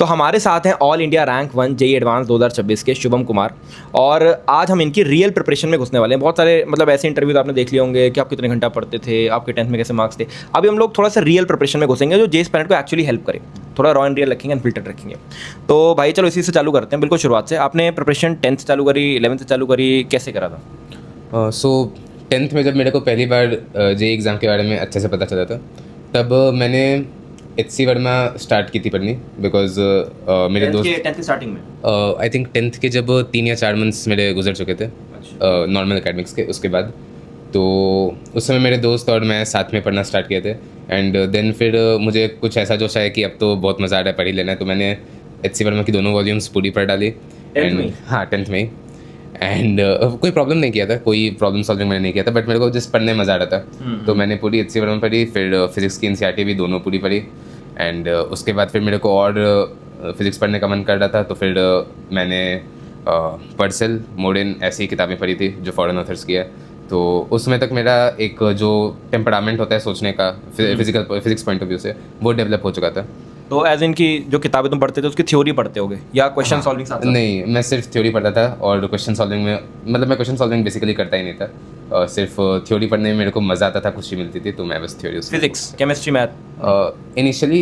तो हमारे साथ हैं all India rank 1 JEE advance 2026 के शुभम कुमार, और आज हम इनकी रियल प्रिपरेशन में घुसने वाले हैं। बहुत सारे मतलब ऐसे इंटरव्यूज आपने देख लिए होंगे कि आप कितने घंटा पढ़ते थे, आपके 10th में कैसे मार्क्स थे। अभी हम लोग थोड़ा सा रियल प्रिपरेशन में घुसेंगे जो जेई एस्पायरेंट को एक्चुअली हेल्प करे, थोड़ा रॉ एंड रियल रखेंगे, अनफिल्टर्ड रखेंगे। तो भाई चलो इसी से चालू करते हैं, बिल्कुल शुरुआत से। आपने प्रिपरेशन 10th से चालू करी, 11th से चालू करी, कैसे करा था? सो 10th में जब मेरे को पहली बार जेई एग्ज़ाम के बारे में अच्छे से पता चला था, तब मैंने HC वर्मा स्टार्ट की थी पढ़नी, बिकॉज मेरे दोस्त 10th की स्टार्टिंग में आई थिंक 10th के जब 3 या 4 मंथ्स मेरे गुजर चुके थे नॉर्मल एकेडमिक्स के, उसके बाद तो उस समय मेरे दोस्त और मैं साथ में पढ़ना स्टार्ट किए थे। एंड देन फिर मुझे कुछ ऐसा जोश आया कि अब तो बहुत मज़ा आ रहा है, पढ़ ही लेना है। तो मैंने HC वर्मा की दोनों वॉल्यूम्स पूरी पढ़ डाली। एंड हाँ, 10th में ही। एंड कोई प्रॉब्लम नहीं किया था, कोई प्रॉब्लम सॉल्विंग मैंने नहीं किया था, बट मेरे को जस्ट पढ़ने में मज़ा आ रहा था। तो मैंने पूरी HC वर्मा पढ़ी, फिर फिजिक्स की NCERT भी दोनों पूरी पढ़ी। एंड उसके बाद फिर मेरे को और फिज़िक्स पढ़ने का मन कर रहा था, तो फिर मैंने पर्सेल, मोडिन ऐसी किताबें पढ़ी थी जो फॉरेन ऑथर्स की है। तो उस समय तक मेरा एक जो टेम्परामेंट होता है सोचने का फिजिक्स पॉइंट ऑफ व्यू से, वो डेवलप हो चुका था। तो एज इनकी जो किताबें तुम पढ़ते थे उसकी थ्योरी पढ़ते होगे या क्वेश्चन सॉल्विंग साथ? नहीं, मैं सिर्फ थ्योरी पढ़ता था, और क्वेश्चन सॉल्विंग में मतलब मैं क्वेश्चन सॉल्विंग बेसिकली करता ही नहीं था। सिर्फ थ्योरी पढ़ने में मेरे को मज़ा आता था, खुशी मिलती थी, तो मैं बस theory. Physics, chemistry, math initially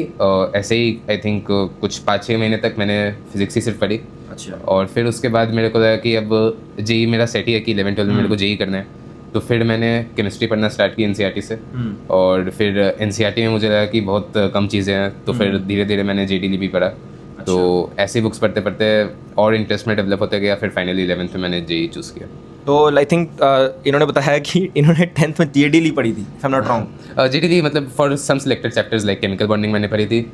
ऐसे ही आई थिंक कुछ 5-6 महीने तक मैंने फिजिक्स ही सिर्फ पढ़ी। अच्छा। और फिर उसके बाद मेरे को लगा कि अब जेई मेरा सेट ही है कि 11-12 में मेरे को जेई करना है। तो फिर मैंने केमिस्ट्री पढ़ना स्टार्ट की NCERT से। और फिर NCERT में मुझे लगा कि बहुत कम चीज़ें हैं, तो फिर धीरे धीरे मैंने JDL भी पढ़ा। तो ऐसी बुक्स पढ़ते पढ़ते और इंटरेस्ट में डेवलप होते गया। फिर फाइनली 11th में मैंने जेई चूज़ किया। तो आई थिंक इन्होंने बताया कि इन्होंने 10th में JDL पढ़ी थी, if I'm not wrong। JDL मतलब for some selected chapters like chemical bonding मैंने पढ़ी थी,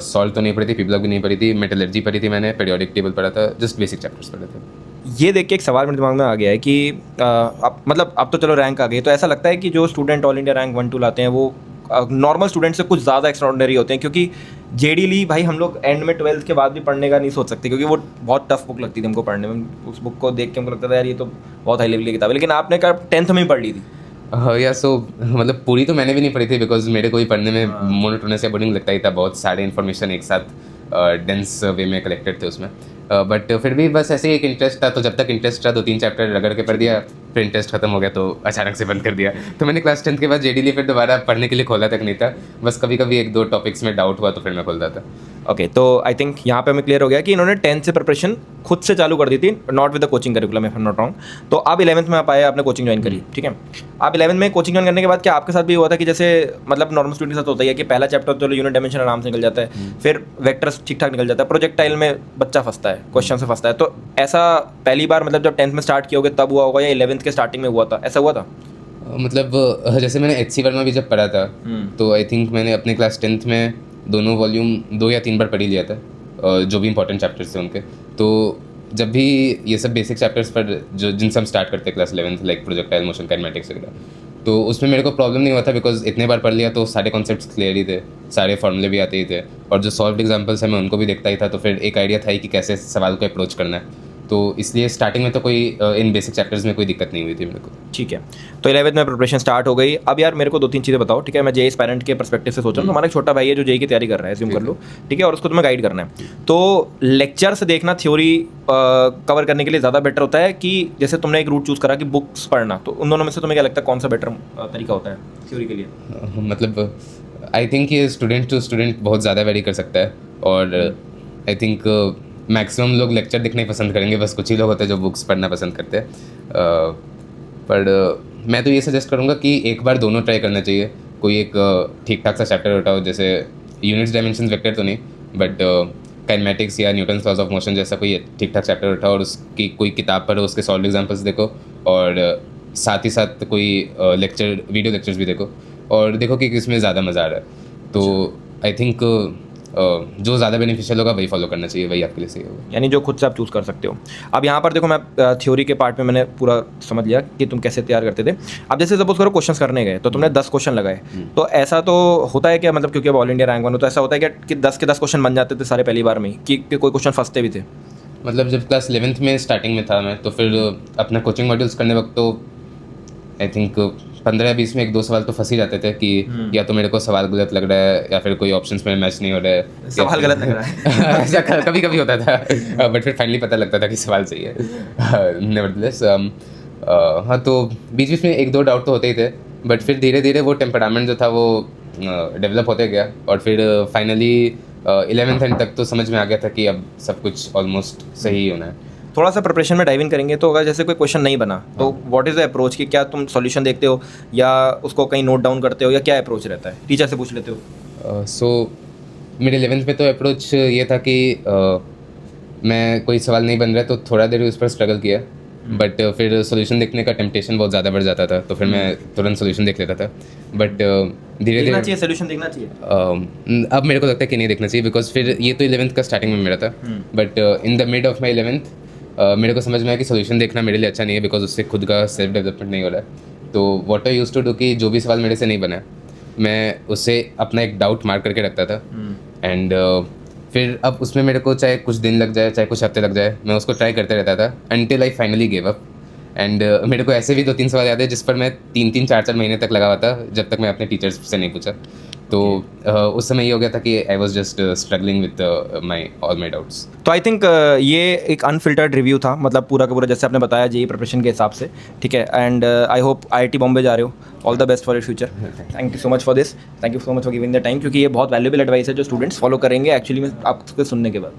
सॉल्ट तो नहीं पढ़ी थी, पीब्लॉक भी नहीं पढ़ी थी, मेटलर्जी पढ़ी थी मैंने, पीरियोडिक टेबल पढ़ा था, जस्ट बेसिक चैप्टर्स पढ़े थे। ये देख के एक सवाल मेरे दिमाग में आ गया है कि अब तो चलो रैंक आ गई, तो ऐसा लगता है कि जो स्टूडेंट ऑल इंडिया रैंक 1-2 लाते हैं वो नॉर्मल स्टूडेंट से कुछ ज़्यादा एक्स्ट्राऑर्डिनरी होते हैं, क्योंकि JDL भाई हम लोग एंड में 12th के बाद भी पढ़ने का नहीं सोच सकते, क्योंकि वो बहुत टफ बुक लगती थी हमको पढ़ने में। उस बुक को देख के हमको लगता था यार ये तो बहुत हाई लेवल की किताब है, लेकिन आपने कहा 10th में ही पढ़ ली थी। या सो मतलब पूरी तो मैंने भी नहीं पढ़ी थी, बिकॉज मेरे को भी पढ़ने में मोनोटोनस या बोरिंग लगता ही था। बहुत सारे इन्फॉर्मेशन एक साथ डेंस वे में कलेक्टेड थे उसमें, बट फिर भी बस ऐसे ही एक इंटरेस्ट था। तो जब तक इंटरेस्ट था 2-3 चैप्टर रगड़ के पढ़ दिया, फिर इंटरेस्ट खत्म हो गया तो अचानक से बंद कर दिया। तो मैंने क्लास 10th के बाद JDL फिर दोबारा पढ़ने के लिए खोला तक नहीं था, बस कभी कभी 1-2 टॉपिक्स में डाउट हुआ तो फिर मैं खोलता था। ओके, तो आई थिंक यहाँ पे हमें क्लियर हो गया कि इन्होंने 10th से प्रिपरेशन खुद से चालू कर दी थी, not with the coaching curriculum, if I am not wrong. तो आप 11th में आप आए, आपने कोचिंग ज्वाइन करी, ठीक है। आप 11th में कोचिंग ज्वाइन करने के बाद क्या आपके साथ भी हुआ था कि जैसे मतलब नॉर्मल स्टूडेंट के साथ होता है कि पहला चैप्टर तो यूनिट डायमेंशन आराम से निकल जाता है, फिर वेक्टर्स ठीक ठाक निकल जाता है, प्रोजेक्टाइल में बच्चा फंसता है, क्वेश्चन से फंसता है। तो ऐसा पहली बार मतलब जब 10th में स्टार्ट किया होगा तब हुआ होगा या 11th के स्टार्टिंग में हुआ था, ऐसा हुआ था? मतलब जैसे मैंने HC वर्मा भी जब पढ़ा था, तो आई थिंक मैंने अपने क्लास 10th में दोनों वॉल्यूम 2 या 3 बार पढ़ ही लिया था, जो भी इंपॉर्टेंट चैप्टर्स थे उनके। तो जब भी ये सब बेसिक चैप्टर्स पर जो जिनसे हम स्टार्ट करते हैं class 11th, like projectile motion, kinematics वगैरह, तो उसमें मेरे को प्रॉब्लम नहीं हुआ था, बिकॉज इतने बार पढ़ लिया तो सारे कॉन्सेप्ट्स क्लियर ही थे, सारे फॉर्मूले भी आते ही थे, और जो सॉल्व्ड एग्जांपल्स हैं मैं उनको भी देखता ही था। तो फिर एक आइडिया था ही कि कैसे सवाल को अप्रोच करना है। तो इसलिए स्टार्टिंग में तो कोई इन बेसिक चैप्टर्स में कोई दिक्कत नहीं हुई थी मेरे को। ठीक है, तो 11th में प्रिपरेशन स्टार्ट हो गई। अब यार मेरे को 2-3 चीज़ें बताओ, ठीक है। मैं जेई एस्पायरेंट के पर्सपेक्टिव से सोच रहा हूँ, हमारा एक छोटा भाई है जो जेई की तैयारी कर रहा है, अज्यूम कर लो, ठीक है, और उसको तुम्हें गाइड करना है। तो लेक्चर से देखना थ्योरी कवर करने के लिए ज़्यादा बेटर होता है कि जैसे तुमने एक रूट चूज़ करा कि बुक्स पढ़ना, तो उन दोनों में से तुम्हें क्या लगता है कौन सा बेटर तरीका होता है थ्योरी के लिए? मतलब आई थिंक ये स्टूडेंट टू स्टूडेंट बहुत ज़्यादा वेरी कर सकता है, और आई थिंक मैक्सिमम लोग लेक्चर देखना ही पसंद करेंगे, बस कुछ ही लोग होते हैं जो बुक्स पढ़ना पसंद करते हैं। पर मैं तो ये सजेस्ट करूँगा कि एक बार दोनों ट्राई करना चाहिए। कोई एक ठीक ठाक सा चैप्टर उठाओ, जैसे यूनिट्स, डायमेंशन, वेक्टर तो नहीं, बट काइनेमेटिक्स या न्यूटन्स लॉज ऑफ मोशन जैसा कोई ठीक ठाक चैप्टर उठाओ, और उसकी कोई किताब पढ़ो, उसके सॉल्व एग्जाम्पल्स देखो, और साथ ही साथ कोई लेक्चर, वीडियो लेक्चर्स भी देखो, और देखो कि किसमें ज़्यादा मज़ा आ रहा है। तो आई थिंक जो ज़्यादा बेनिफिशियल होगा वही फॉलो करना चाहिए, वही आपके लिए सही होगा, यानी जो खुद से आप चूज़ कर सकते हो। अब यहाँ पर देखो, मैं थ्योरी के पार्ट में मैंने पूरा समझ लिया कि तुम कैसे तैयार करते थे। अब जैसे सपोज करो क्वेश्चंस करने गए तो तुमने 10 क्वेश्चन लगाए, तो ऐसा तो होता है क्या, मतलब क्योंकि अब ऑल इंडिया रैंक 1 हो तो ऐसा होता है क्या कि 10 के 10 क्वेश्चन बन जाते थे सारे पहली बार में कि कोई क्वेश्चन फंसते भी थे? मतलब जब क्लास 11th में स्टार्टिंग में था मैं, तो फिर अपना कोचिंग मॉड्यूल्स करने वक्त तो आई थिंक 15-20 में 1-2 सवाल तो फंस ही जाते थे कि या तो मेरे को सवाल गलत लग रहा है या फिर कोई ऑप्शंस में मैच नहीं हो रहा है, सवाल गलत लग रहा है। ऐसा कभी कभी होता था, बट फिर फाइनली पता लगता था कि सवाल सही है। नेवरदलेस हाँ, तो बीच बीच में 1-2 डाउट तो होते ही थे, बट फिर धीरे धीरे वो टेम्परामेंट जो था वो डेवलप होते गया, और फिर फाइनली 11th एंड तक तो समझ में आ गया था कि अब सब कुछ ऑलमोस्ट सही ही होना है। थोड़ा सा प्रिपरेशन में डाइव इन करेंगे, तो अगर जैसे कोई क्वेश्चन नहीं बना तो व्हाट इज़ द अप्रोच, कि क्या तुम सॉल्यूशन देखते हो या उसको कहीं नोट डाउन करते हो, या क्या अप्रोच रहता है, टीचर से पूछ लेते हो? सो मेरे 11th में तो अप्रोच ये था कि मैं कोई सवाल नहीं बन रहा तो थोड़ा देर उस पर स्ट्रगल किया, बट फिर सोल्यूशन देखने का टेम्पटेशन बहुत ज़्यादा बढ़ जाता था, तो फिर मैं तुरंत सोल्यूशन देख लेता था। बट धीरे देखना धीरे चाहिए, सोल्यूशन देखना चाहिए। अब मेरे को लगता है कि नहीं देखना चाहिए, बिकॉज फिर ये तो 11th का स्टार्टिंग में मेरा था, but in the mid of my 11th मेरे को समझ में आया कि सोल्यूशन देखना मेरे लिए अच्छा नहीं है, बिकॉज उससे खुद का सेल्फ डेवलपमेंट नहीं हो रहा है। तो what I used to do कि जो भी सवाल मेरे से नहीं बना मैं उससे अपना एक डाउट मार्क करके रखता था, एंड फिर अब उसमें मेरे को चाहे कुछ दिन लग जाए चाहे कुछ हफ्ते लग जाए, मैं उसको ट्राई करते रहता था until I finally give up. And मेरे को ऐसे भी 2-3 सवाल याद है जिस पर मैं 3-3, 4-4 महीने तक लगा हुआ था जब तक मैं अपने टीचर्स से नहीं पूछा। तो उस समय ये हो गया था कि I was just struggling with all my doubts. तो आई थिंक ये एक अनफिल्टर्ड रिव्यू था, मतलब पूरा का पूरा जैसे आपने बताया जेई प्रिपरेशन के हिसाब से, ठीक है। And I hope IIT Bombay जा रहे हो, all the best for your future. Thank you so much for this, thank you so much for giving the time, क्योंकि ये बहुत वैल्यूबल एडवाइस है जो स्टूडेंट्स फॉलो करेंगे एक्चुअली में आपके सुनने के बाद।